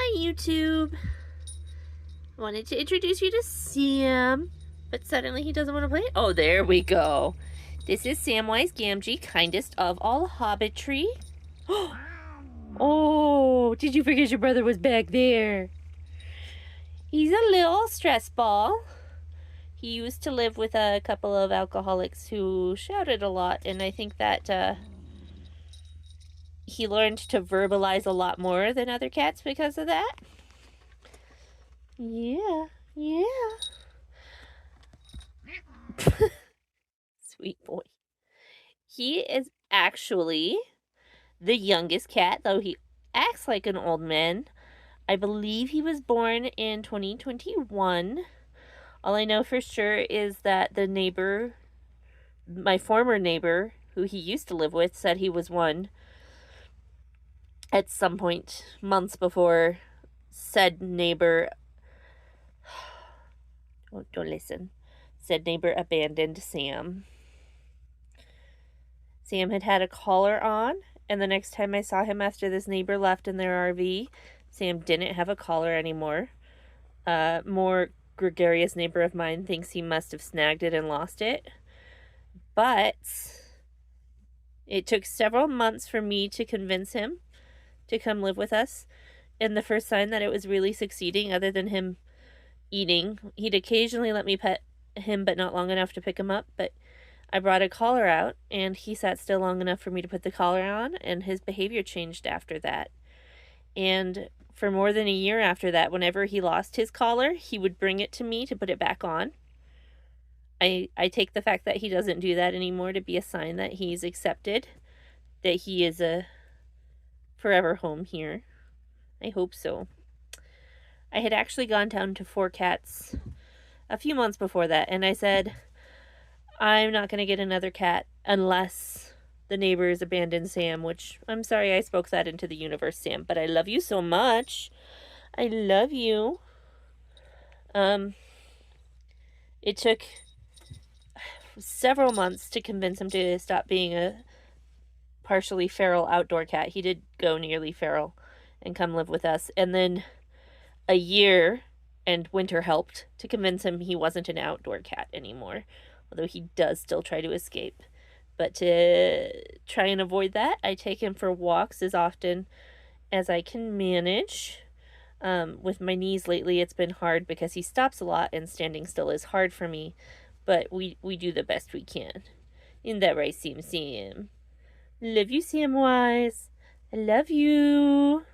Hi, YouTube. Wanted to introduce you to Sam, but suddenly he doesn't want to play. Oh, there we go. This is Samwise Gamgee, kindest of all hobbitry. Oh, did you forget your brother was back there? He's a little stress ball. He used to live with a couple of alcoholics who shouted a lot, and I think that he learned to verbalize a lot more than other cats because of that. Yeah. Sweet boy. He is actually the youngest cat, though he acts like an old man. I believe he was born in 2021. All I know for sure is that the neighbor, my former neighbor, who he used to live with, said he was one at some point months before said neighbor. Don't listen. Said neighbor abandoned Sam. Sam had a collar on, and the next time I saw him after this neighbor left in their RV, Sam didn't have a collar anymore. More gregarious neighbor of mine thinks he must have snagged it and lost it. But it took several months for me to convince him to come live with us. And the first sign that it was really succeeding, other than him eating, he'd occasionally let me pet him, but not long enough to pick him up. But I brought a collar out, and he sat still long enough for me to put the collar on, and his behavior changed after that. And for more than a year after that, whenever he lost his collar, he would bring it to me to put it back on. I take the fact that he doesn't do that anymore to be a sign that he's accepted, that he is a forever home here. I hope so. I had actually gone down to 4 cats a few months before that, and I said, I'm not going to get another cat unless the neighbors abandon Sam, which I'm sorry I spoke that into the universe, Sam, but I love you so much. I love you. It took several months to convince him to stop being a partially feral outdoor cat. He did go nearly feral and come live with us. And then a year, and winter helped, to convince him he wasn't an outdoor cat anymore, although he does still try to escape. But to try and avoid that, I take him for walks as often as I can manage. With my knees lately, it's been hard because he stops a lot, and standing still is hard for me. But we do the best we can. Isn't that right, Sam? Love you, Samwise. I love you.